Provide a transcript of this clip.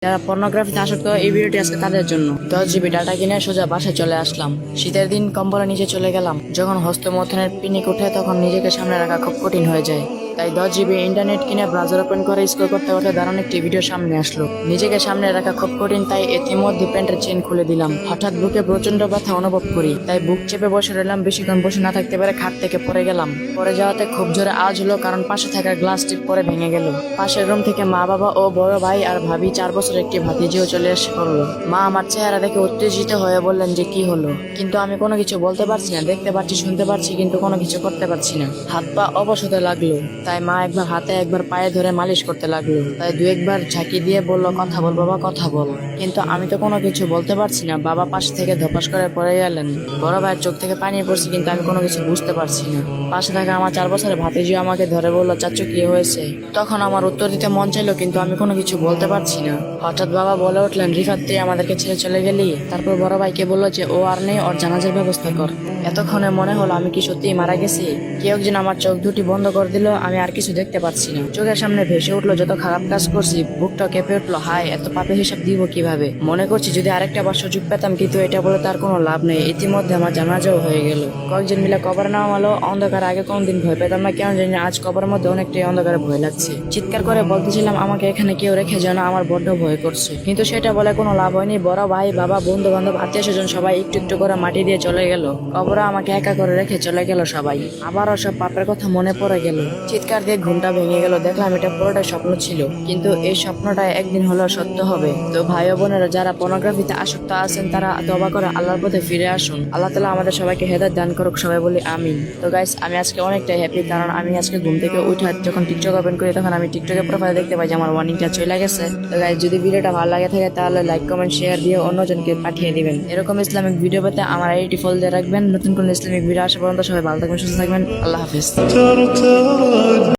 যারা পর্নোগ্রাফিতে আসক্ত, এই ভিডিওটি আজকে তাদের জন্য। 10 GB ডাটা কিনে সোজা বাসায় চলে আসলাম। শীতের দিন কম্বলের নিচে চলে গেলাম। যখন হস্তমৈথুনের পিনিক উঠে তখন নিজেকে সামনে রাখা খুব কঠিন হয়ে যায়। তাই 10 GB ইন্টারনেট কিনে ব্রাউজার ওপেন করে স্ক্রল করতে করতে দারুণ একটি ভিডিও সামনে আসলো। নিজেকে সামনে রাখা খুব কঠিন, তাই ইতিমধ্যে প্যান্টের চেন খুলে দিলাম। হঠাৎ বুকে প্রচন্ড ব্যথা অনুভব করি, তাই বুক চেপে বসে রইলাম। বেশিক্ষণ বসে না থাকতে পারে খাট থেকে পড়ে গেলাম। পড়ে যাওয়াতে খুব জোরে আওয়াজ হলো, কারণ পাশে থাকা গ্লাস টিপ পরে ভেঙে গেল। পাশের রুম থেকে মা, বাবা ও বড় ভাই আর ভাবি 4 বছরের একটি ভাতিজিও চলে এসে পড়লো। মা আমার চেহারা দেখে উত্তেজিত হয়ে বললেন যে কি হলো, কিন্তু আমি কোনো কিছু বলতে পারছি না। দেখতে পাচ্ছি, শুনতে পারছি, কিন্তু কোনো কিছু করতে পারছি না। হাত পা অবশ হতে লাগলো, তাই মা একবার হাতে একবার পায়ে ধরে মালিশ করতে লাগলো। তাই 2-1 বার ঝাঁকি দিয়ে বলল, কথা বল বাবা, কথা বল। কিন্তু আমি তো কোনো কিছু বলতে পারছি না। বাবা পাশে থেকে ধপাস করে পড়ে গেলেন। বড় ভাইয়ের চোখ থেকে পানি পড়ছে, কিন্তু আমি কোনো কিছু বুঝতে পারছি না। পাশে থাকা আমার 4 বছরের ভাতিজি আমাকে ধরে বলল, চাচু কি হয়েছে? তখন আমার উত্তর দিতে মন চাইলো, কিন্তু আমি কোনো কিছু বলতে পারছি না। হঠাৎ বাবা বলে উঠলেন, রিফাত তুই আমাদেরকে ছেড়ে চলে গেলি। তারপর বড় ভাইকে বললো যে ও আর নেই, ওর জানাজার ব্যবস্থা কর। এতক্ষণে মনে হলো আমি কি সত্যিই মারা গেছি। কেউ একজন আমার চোখ দুটি বন্ধ করে দিল। আমি আর কিছু দেখতে পাচ্ছি না। চোখের সামনে ভেসে উঠলো যত খারাপ কাজ করছি। বুকটা কেঁপে উঠলো, হায় এত পাপের হিসাব দিব কিভাবে। মনে করছি যদি আরেকটা বার সুযোগ পেতাম, কিন্তু এটা বলে তার কোনো লাভ নেই। ইতিমধ্যে আমার জানাজাও হয়ে গেল। কয়েকজন মিলে কবর নামালো। অন্ধকার আগে কোনদিন ভয় পেতাম না, কেন জানি আজ কবরের মধ্যে অনেকটাই অন্ধকারে ভয় লাগছে। চিৎকার করে বলতেছিলাম, আমাকে এখানে কেউ রেখে যেন, আমার বড্ড ভয় করছে। কিন্তু সেটা বলে কোনো লাভ হয়নি। বড় ভাই, বাবা, বন্ধু বান্ধব, আত্মীয় স্বজন সবাই একটু একটু করে মাটি দিয়ে চলে গেল। কবরে আমাকে একা করে রেখে চলে গেল সবাই। আবারও সব পাপের কথা মনে পড়ে গেল। চিৎকার দিয়ে ঘুমটা ভেঙে গেল। দেখলাম এটা পুরোটাই স্বপ্ন ছিল, কিন্তু এই স্বপ্নটা একদিন হলেও সত্য হবে। তো ভাই ও বোনেরা যারা পর্নোগ্রাফিতে আসক্ত আছেন, তারা তওবা করে আল্লাহর পথে ফিরে আসুন। আল্লাহ তাআলা আমাদের সবাইকে হেদায়েত দান করুক, সবাই বলি আমিন। তো গাইস, আমি আজকে অনেকটাই হ্যাপি, কারণ আমি আজকে ঘুম থেকে উঠে যখন টিকটক ওপেন করি, তখন আমি টিকটকের প্রোফাইলে দেখতে পাই যে আমার ওয়ার্নিংটা চলে গেছে। তো গাইস, যদি ভিডিওটা ভালো লাগে থাকে তাহলে লাইক, কমেন্ট, শেয়ার দিয়ে অন্যজনকে পাঠিয়ে দিবেন। এরকম ইসলামিক ভিডিও পেতে আমার আইডি ফলো দিয়ে রাখবেন। নতুন কোন ইসলামিক ভিডিও আসা পর্যন্ত সবাই ভালো থাকবেন, সুস্থ থাকবেন। আল্লাহ হাফেজ।